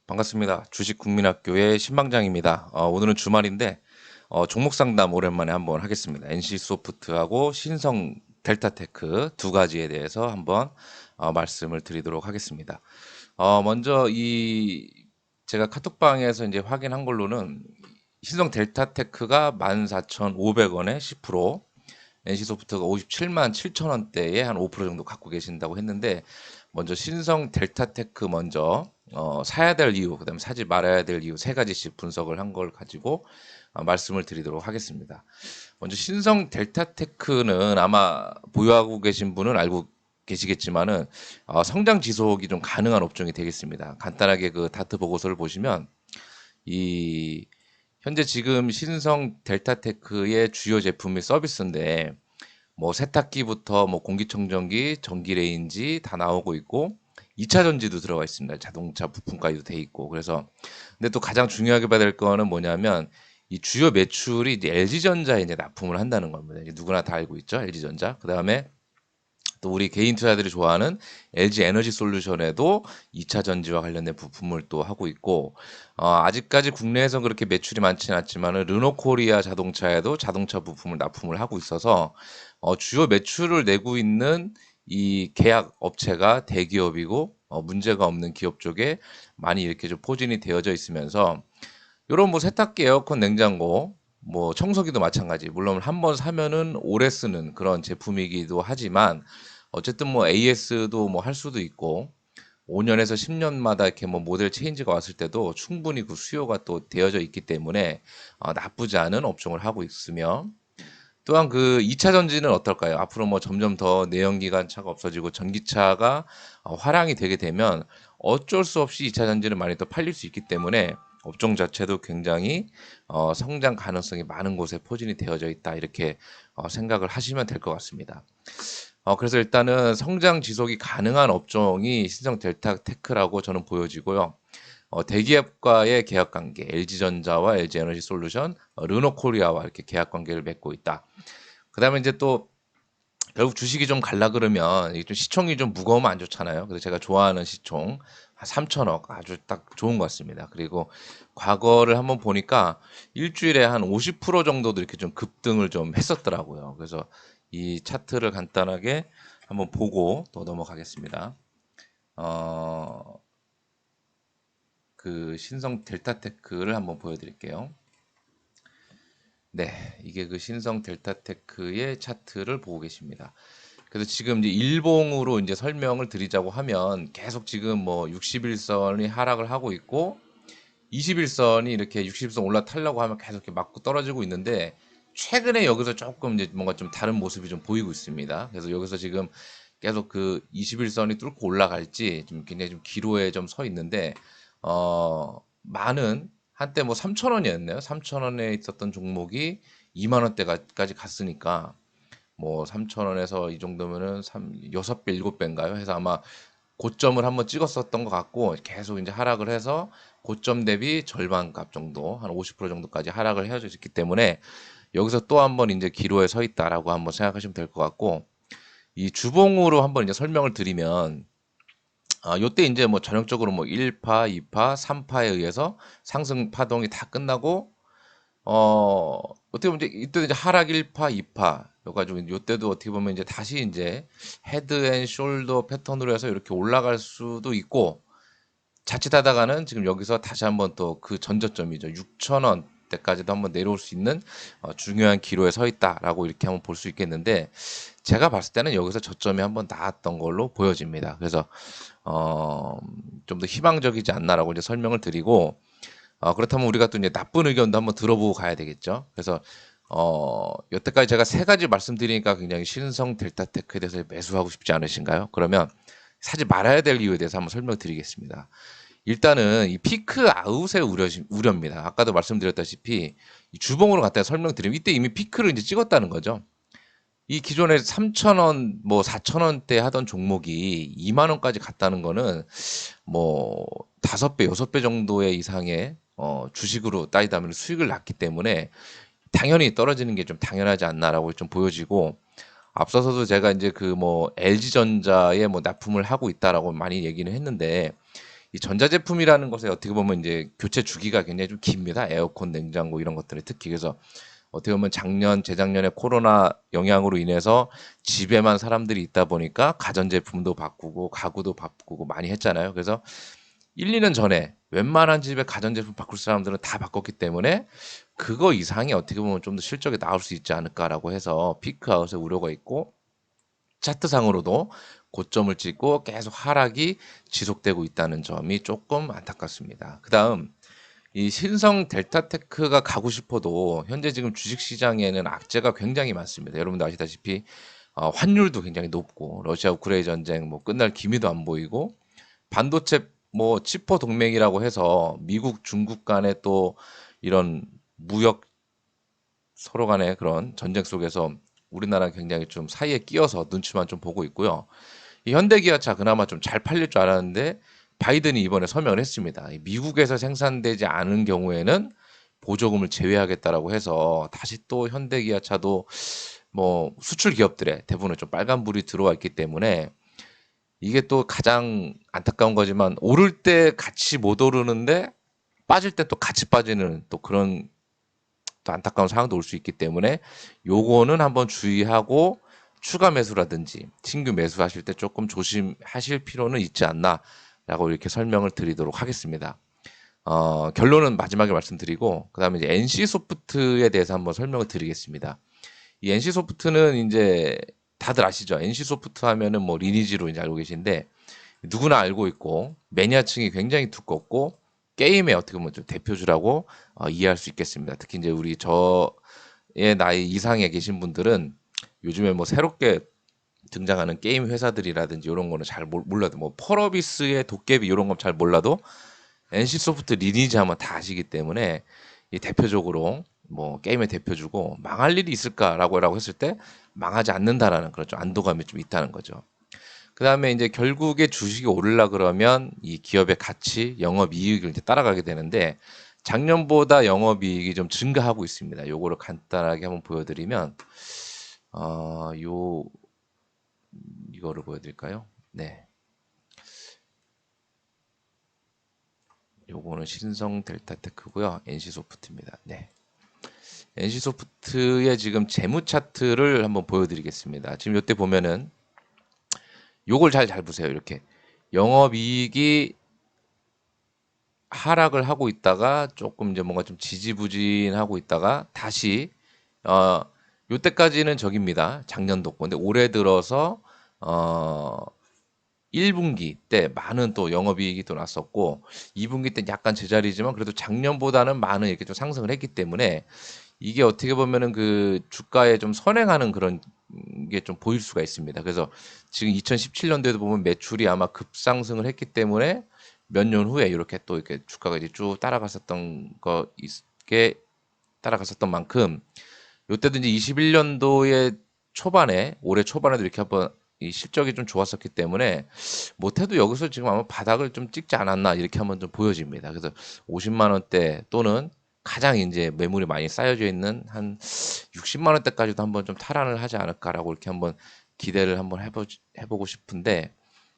반갑습니다. 주식국민학교의 신방장입니다. 오늘은 주말인데 종목 상담 오랜만에 한번 하겠습니다. NC소프트하고 신성 델타테크 두 가지에 대해서 한번 말씀을 드리도록 하겠습니다. 먼저 제가 카톡방에서 이제 확인한 걸로는 신성 델타테크가 14,500원에 10%, NC소프트가 57만 7천 원대에 한 5% 정도 갖고 계신다고 했는데, 먼저 신성 델타테크 먼저 사야 될 이유, 그다음에 사지 말아야 될 이유 세 가지씩 분석을 한 걸 가지고 말씀을 드리도록 하겠습니다. 먼저 신성 델타테크는 아마 보유하고 계신 분은 알고 계시겠지만은 성장 지속이 좀 가능한 업종이 되겠습니다. 간단하게 그 다트 보고서를 보시면 이 현재 지금 신성 델타테크의 주요 제품이 서비스인데, 뭐 세탁기부터 뭐 공기청정기, 전기레인지 다 나오고 있고 2차 전지도 들어가 있습니다. 자동차 부품까지도 돼 있고. 그래서 근데 또 가장 중요하게 봐야 될 거는 뭐냐면 이 주요 매출이 이제 LG전자에 이제 납품을 한다는 겁니다. 이제 누구나 다 알고 있죠. LG전자. 그다음에 또 우리 개인 투자들이 좋아하는 LG 에너지 솔루션에도 2차 전지와 관련된 부품을 또 하고 있고, 아직까지 국내에서 그렇게 매출이 많지는 않지만은 르노코리아 자동차에도 자동차 부품을 납품을 하고 있어서 주요 매출을 내고 있는 이 계약 업체가 대기업이고 문제가 없는 기업 쪽에 많이 이렇게 좀 포진이 되어져 있으면서, 요런 뭐 세탁기, 에어컨, 냉장고, 뭐 청소기도 마찬가지. 물론 한 번 사면은 오래 쓰는 그런 제품이기도 하지만, 어쨌든 뭐 AS도 뭐 할 수도 있고 5년에서 10년마다 이렇게 뭐 모델 체인지가 왔을 때도 충분히 그 수요가 또 되어져 있기 때문에 나쁘지 않은 업종을 하고 있으며, 또한 그 2차 전지는 어떨까요? 앞으로 뭐 점점 더 내연기관 차가 없어지고 전기차가 화랑이 되게 되면 어쩔 수 없이 2차 전지는 많이 또 팔릴 수 있기 때문에 업종 자체도 굉장히 성장 가능성이 많은 곳에 포진이 되어져 있다, 이렇게 생각을 하시면 될 것 같습니다. 그래서 일단은 성장 지속이 가능한 업종이 신성 델타테크라고 저는 보여지고요. 대기업과의 계약 관계, LG전자와 LG에너지솔루션, 르노코리아와 이렇게 계약 관계를 맺고 있다. 그다음에 이제 또 결국 주식이 좀 갈라 그러면 이게 좀 시총이 좀 무거우면 안 좋잖아요. 그래서 제가 좋아하는 시총 한 3천억 아주 딱 좋은 것 같습니다. 그리고 과거를 한번 보니까 일주일에 한 50% 정도도 이렇게 좀 급등을 좀 했었더라고요. 그래서 이 차트를 간단하게 한번 보고 또 넘어가겠습니다. 어, 그 신성 델타테크를 한번 보여드릴게요. 네, 이게 그 신성 델타테크의 차트를 보고 계십니다. 그래서 지금 이제 일봉으로 이제 설명을 드리자고 하면 계속 지금 뭐 60일선이 하락을 하고 있고 21선이 이렇게 60선 올라타려고 하면 계속 이렇게 맞고 떨어지고 있는데, 최근에 여기서 조금 이제 뭔가 좀 다른 모습이 좀 보이고 있습니다. 그래서 여기서 지금 계속 그 21선이 뚫고 올라갈지 좀 굉장히 좀 기로에 좀 서 있는데, 많은 한때 뭐 3,000원이었네요. 3,000원에 있었던 종목이 2만 원대까지 갔으니까 뭐 3,000원에서 이 정도면은 6배, 7배인가요? 해서 아마 고점을 한번 찍었었던 것 같고 계속 이제 하락을 해서 고점 대비 절반 값 정도, 한 50% 정도까지 하락을 해져 있기 때문에 여기서 또 한번 이제 기로에 서 있다라고 한번 생각하시면 될 것 같고, 이 주봉으로 한번 이제 설명을 드리면, 요때 이제 뭐 전형적으로 뭐 1파, 2파, 3파에 의해서 상승 파동이 다 끝나고 어떻게 보면 이제 이때 이제 하락 1파, 2파 여가지고 이때도 어떻게 보면 이제 다시 이제 헤드 앤 숄더 패턴으로 해서 이렇게 올라갈 수도 있고, 자칫하다가는 지금 여기서 다시 한번 또 그 전저점이죠. 6,000원 대까지도 한번 내려올 수 있는 중요한 기로에 서 있다라고 이렇게 한번 볼 수 있겠는데, 제가 봤을 때는 여기서 저점이 한번 닿았던 걸로 보여집니다. 그래서 좀 더 희망적이지 않나라고 이제 설명을 드리고, 그렇다면 우리가 또 이제 나쁜 의견도 한번 들어보고 가야 되겠죠. 그래서 여태까지 제가 세 가지 말씀드리니까 굉장히 신성 델타테크에 대해서 매수하고 싶지 않으신가요? 그러면 사지 말아야 될 이유에 대해서 한번 설명드리겠습니다. 일단은 이 피크 아웃의 우려입니다. 아까도 말씀드렸다시피 이 주봉으로 갖다 설명드리면 이때 이미 피크를 이제 찍었다는 거죠. 이 기존에 3,000원, 뭐 4,000원대 하던 종목이 2만 원까지 갔다는 거는 뭐 5배, 6배 정도의 이상의 주식으로 따지다면 수익을 났기 때문에 당연히 떨어지는 게 좀 당연하지 않나라고 좀 보여지고, 앞서서도 제가 이제 그 뭐 LG전자에 뭐 납품을 하고 있다라고 많이 얘기는 했는데, 이 전자제품이라는 것에 어떻게 보면 이제 교체 주기가 굉장히 좀 깁니다. 에어컨, 냉장고 이런 것들이 특히. 그래서 어떻게 보면 작년, 재작년에 코로나 영향으로 인해서 집에만 사람들이 있다 보니까 가전제품도 바꾸고 가구도 바꾸고 많이 했잖아요. 그래서 1, 2년 전에 웬만한 집에 가전제품 바꿀 사람들은 다 바꿨기 때문에 그거 이상이 어떻게 보면 좀 더 실적이 나올 수 있지 않을까라고 해서 피크아웃의 우려가 있고, 차트상으로도 고점을 찍고 계속 하락이 지속되고 있다는 점이 조금 안타깝습니다. 그다음 이 신성 델타테크가 가고 싶어도 현재 지금 주식시장에는 악재가 굉장히 많습니다. 여러분도 아시다시피 환율도 굉장히 높고 러시아 우크라이나 전쟁 뭐 끝날 기미도 안 보이고, 반도체 뭐 치포 동맹이라고 해서 미국, 중국 간에 또 이런 무역 서로 간의 그런 전쟁 속에서 우리나라 굉장히 좀 사이에 끼어서 눈치만 좀 보고 있고요. 이 현대기아차 그나마 좀 잘 팔릴 줄 알았는데 바이든이 이번에 서명을 했습니다. 미국에서 생산되지 않은 경우에는 보조금을 제외하겠다라고 해서 다시 또 현대기아차도 뭐 수출 기업들의 대부분은 좀 빨간불이 들어와 있기 때문에, 이게 또 가장 안타까운 거지만 오를 때 같이 못 오르는데 빠질 때 또 같이 빠지는 또 그런 또 안타까운 상황도 올 수 있기 때문에 요거는 한번 주의하고 추가 매수라든지 신규 매수하실 때 조금 조심하실 필요는 있지 않나라고 이렇게 설명을 드리도록 하겠습니다. 결론은 마지막에 말씀드리고 그다음에 이제 NC 소프트에 대해서 한번 설명을 드리겠습니다. 이 NC 소프트는 이제 다들 아시죠? NC 소프트 하면은 뭐 리니지로 이제 알고 계신데 누구나 알고 있고 매니아층이 굉장히 두껍고 게임의 어떻게 보면 좀 대표주라고 이해할 수 있겠습니다. 특히 이제 우리 저의 나이 이상에 계신 분들은 요즘에 뭐 새롭게 등장하는 게임 회사들이라든지 이런 거는 잘 몰라도, 뭐 펄어비스의 도깨비 이런 건 잘 몰라도 NC 소프트 리니지 하면 다 아시기 때문에 이 대표적으로 뭐 게임의 대표주고 망할 일이 있을까라고 했을 때 망하지 않는다라는 그런 좀 안도감이 좀 있다는 거죠. 그다음에 이제 결국에 주식이 오르려 그러면 이 기업의 가치, 영업이익을 이제 따라가게 되는데 작년보다 영업이익이 좀 증가하고 있습니다. 요거를 간단하게 한번 보여드리면 요 이거를 보여드릴까요? 네, 요거는 신성 델타테크고요. NC 소프트입니다. 네, NC 소프트의 지금 재무 차트를 한번 보여드리겠습니다. 지금 요때 보면은 요걸 잘 보세요. 이렇게 영업이익이 하락을 하고 있다가 조금 이제 뭔가 좀 지지부진하고 있다가 다시 어 요때까지는 저깁니다. 작년도 거. 근데 올해 들어서 어 1분기 때 많은 또 영업이익이 또 났었고 2분기 때 약간 제자리지만 그래도 작년보다는 많은 이렇게 좀 상승을 했기 때문에 이게 어떻게 보면은 그 주가에 좀 선행하는 그런 게 좀 보일 수가 있습니다. 그래서 지금 2017년도에도 보면 매출이 아마 급상승을 했기 때문에 몇 년 후에 이렇게 또 이렇게 주가가 이제 쭉 따라갔었던 거 있게 따라갔었던 만큼 요때도 이제 21년도에 초반에 올해 초반에도 이렇게 한번 이 실적이 좀 좋았었기 때문에 못해도 여기서 지금 아마 바닥을 좀 찍지 않았나 이렇게 한번 좀 보여집니다. 그래서 50만 원대 또는 가장 이제 매물이 많이 쌓여져 있는 한 60만 원대까지도 한번 좀 탈환을 하지 않을까라고 이렇게 한번 기대를 한번 해보고 싶은데,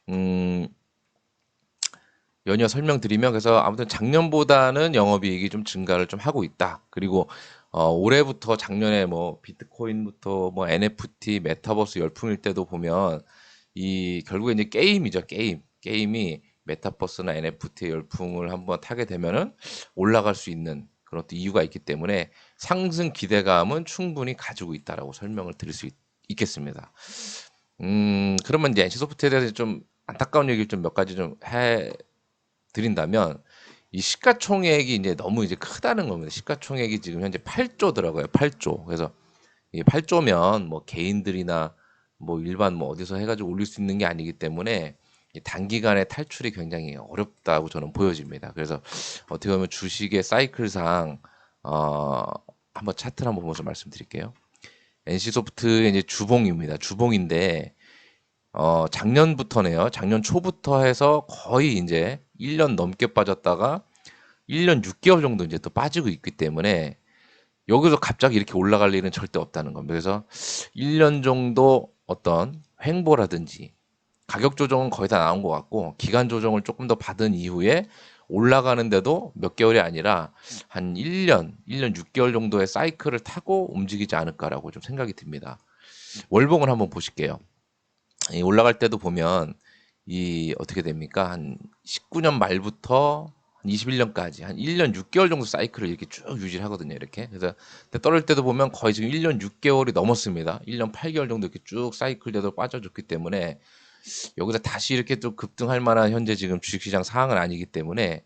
음, 연이어 설명드리면 그래서 아무튼 작년보다는 영업이익이 좀 증가를 좀 하고 있다. 그리고 올해부터 작년에 뭐 비트코인부터 뭐 NFT, 메타버스 열풍일 때도 보면 이 결국에 이제 게임이죠. 게임이 메타버스나 NFT 열풍을 한번 타게 되면은 올라갈 수 있는 그런 또 이유가 있기 때문에 상승 기대감은 충분히 가지고 있다라고 설명을 드릴 수 있겠습니다. 그러면 이제 NC소프트에 대해서 좀 안타까운 얘기를 좀 몇 가지 좀 드린다면 이 시가총액이 이제 너무 이제 크다는 겁니다. 시가총액이 지금 현재 8조더라고요. 8조. 그래서 이 8조면 뭐 개인들이나 뭐 일반 뭐 어디서 해가지고 올릴 수 있는 게 아니기 때문에 이 단기간에 탈출이 굉장히 어렵다고 저는 보여집니다. 그래서 어떻게 보면 주식의 사이클상 어 한번 차트를 한번 보면서 말씀드릴게요. NC소프트의 이제 주봉입니다. 주봉인데 작년부터네요. 작년 초부터 해서 거의 이제 1년 넘게 빠졌다가 1년 6개월 정도 이제 또 빠지고 있기 때문에 여기서 갑자기 이렇게 올라갈 일은 절대 없다는 겁니다. 그래서 1년 정도 어떤 횡보라든지 가격 조정은 거의 다 나온 것 같고 기간 조정을 조금 더 받은 이후에 올라가는데도 몇 개월이 아니라 한 1년 6개월 정도의 사이클을 타고 움직이지 않을까라고 좀 생각이 듭니다. 월봉을 한번 보실게요. 이 올라갈 때도 보면 이 어떻게 됩니까? 한 19년 말부터 한 21년까지 한 1년 6개월 정도 사이클을 이렇게 쭉 유지를 하거든요. 이렇게. 그래서 떨어질 때도 보면 거의 지금 1년 6개월이 넘었습니다. 1년 8개월 정도 이렇게 쭉 사이클대로 빠져줬기 때문에 여기서 다시 이렇게 또 급등할 만한 현재 지금 주식시장 상황은 아니기 때문에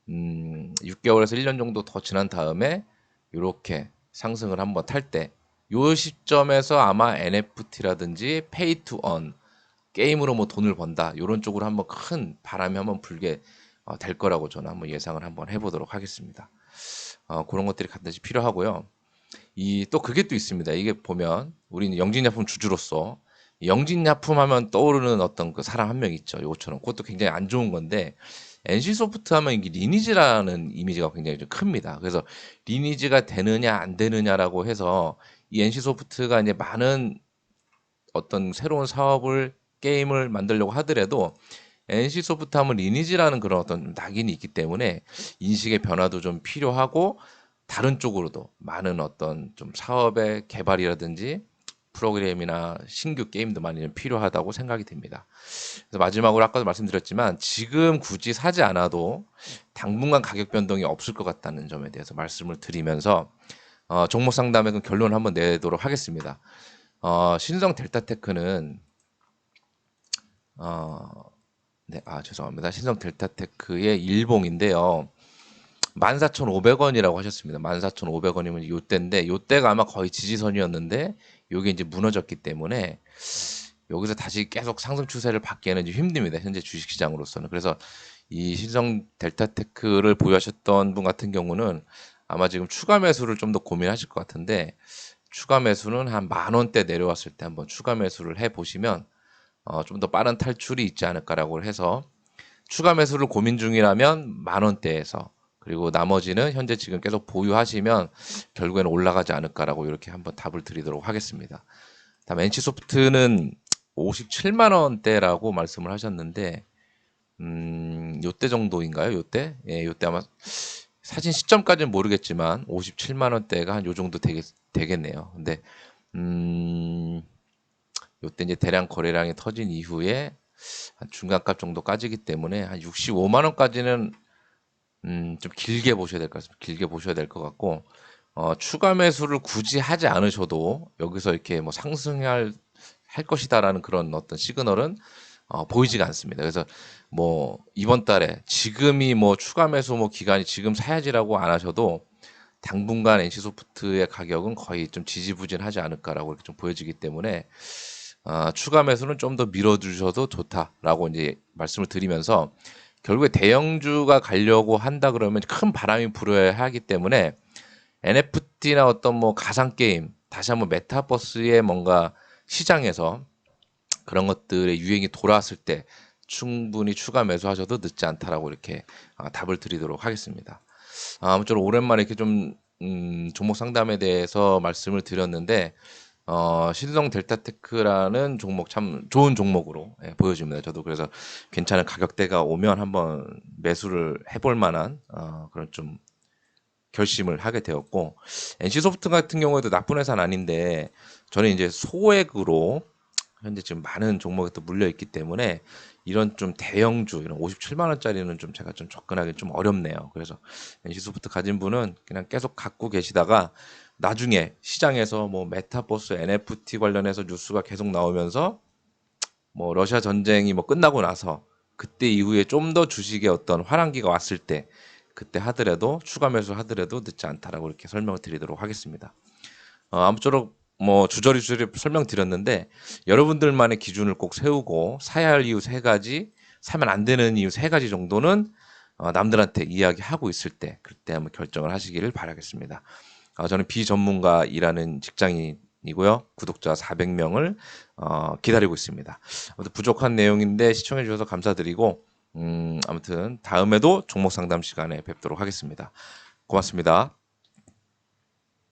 6개월에서 1년 정도 더 지난 다음에 이렇게 상승을 한번 탈 때 요 시점에서 아마 NFT라든지 페이 투 언 게임으로 뭐 돈을 번다 이런 쪽으로 한번 큰 바람이 한번 불게 될 거라고 저는 한번 예상을 한번 해보도록 하겠습니다. 그런 것들이 반드시 필요하고요. 이 또 그게 또 있습니다. 이게 보면 우리는 영진약품 주주로서 영진약품 하면 떠오르는 어떤 그 사람 한 명 있죠. 요것처럼 그것도 굉장히 안 좋은 건데 NC소프트 하면 이게 리니지라는 이미지가 굉장히 좀 큽니다. 그래서 리니지가 되느냐 안 되느냐라고 해서 이 NC소프트가 이제 많은 어떤 새로운 사업을 게임을 만들려고 하더라도 NC소프트 하면 리니지라는 그런 어떤 낙인이 있기 때문에 인식의 변화도 좀 필요하고 다른 쪽으로도 많은 어떤 좀 사업의 개발이라든지 프로그램이나 신규 게임도 많이 좀 필요하다고 생각이 됩니다. 그래서 마지막으로 아까도 말씀드렸지만 지금 굳이 사지 않아도 당분간 가격 변동이 없을 것 같다는 점에 대해서 말씀을 드리면서 종목 상담의 그 결론을 한번 내도록 하겠습니다. 신성 델타테크는 네, 죄송합니다. 신성 델타테크의 일봉인데요. 14,500원이라고 하셨습니다. 14,500원이면 요때인데 요때가 아마 거의 지지선이었는데 요게 이제 무너졌기 때문에 여기서 다시 계속 상승 추세를 받기에는 좀 힘듭니다. 현재 주식시장으로서는. 그래서 이 신성 델타테크를 보유하셨던 분 같은 경우는 아마 지금 추가 매수를 좀 더 고민하실 것 같은데 추가 매수는 한 10,000원대 내려왔을 때 한번 추가 매수를 해 보시면 좀 더 빠른 탈출이 있지 않을까라고 해서 추가 매수를 고민 중이라면 10,000원대에서 그리고 나머지는 현재 지금 계속 보유하시면 결국에는 올라가지 않을까라고 이렇게 한번 답을 드리도록 하겠습니다. 다음 NC소프트는 57만 원대라고 말씀을 하셨는데 요때 정도인가요? 요때? 예, 요때 아마 사진 시점까지는 모르겠지만 57만 원대가 한 요 정도 되겠네요. 근데 요때 이제 대량 거래량이 터진 이후에 한 중간값 정도 까지기 때문에 한 65만 원까지는 좀 길게 보셔야 될 것 같습니다. 길게 보셔야 될 것 같고 추가 매수를 굳이 하지 않으셔도 여기서 이렇게 뭐 상승할 것이다라는 그런 어떤 시그널은 보이지가 않습니다. 그래서 뭐 이번 달에 지금이 뭐 추가 매수 뭐 기간이 지금 사야지라고 안 하셔도 당분간 NC소프트의 가격은 거의 좀 지지부진하지 않을까라고 이렇게 좀 보여지기 때문에 추가 매수는 좀 더 밀어주셔도 좋다라고 이제 말씀을 드리면서 결국에 대형주가 가려고 한다 그러면 큰 바람이 불어야 하기 때문에 NFT나 어떤 뭐 가상 게임 다시 한번 메타버스의 뭔가 시장에서 그런 것들의 유행이 돌아왔을 때 충분히 추가 매수하셔도 늦지 않다라고 이렇게 답을 드리도록 하겠습니다. 아무쪼록 오랜만에 이렇게 좀 종목 상담에 대해서 말씀을 드렸는데 신성 델타테크라는 종목 참 좋은 종목으로 보여집니다. 저도 그래서 괜찮은 가격대가 오면 한번 매수를 해볼 만한 그런 좀 결심을 하게 되었고 NC소프트 같은 경우에도 나쁜 회사는 아닌데 저는 이제 소액으로 현재 지금 많은 종목에 또 물려 있기 때문에 이런 좀 대형주 이런 57만 원짜리는 좀 제가 좀 접근하기 좀 어렵네요. 그래서 NC소프트 가진 분은 그냥 계속 갖고 계시다가 나중에 시장에서 뭐 메타버스 NFT 관련해서 뉴스가 계속 나오면서 뭐 러시아 전쟁이 뭐 끝나고 나서 그때 이후에 좀 더 주식의 어떤 환환기가 왔을 때 그때 하더라도 추가 매수 하더라도 늦지 않다라고 이렇게 설명을 드리도록 하겠습니다. 아무쪼록 뭐 주저리 설명드렸는데 여러분들만의 기준을 꼭 세우고 사야 할 이유 세 가지, 사면 안 되는 이유 세 가지 정도는 남들한테 이야기하고 있을 때 그때 한번 결정을 하시기를 바라겠습니다. 저는 비전문가이라는 직장인이고요. 구독자 400명을 기다리고 있습니다. 아무튼 부족한 내용인데 시청해 주셔서 감사드리고 아무튼 다음에도 종목 상담 시간에 뵙도록 하겠습니다. 고맙습니다.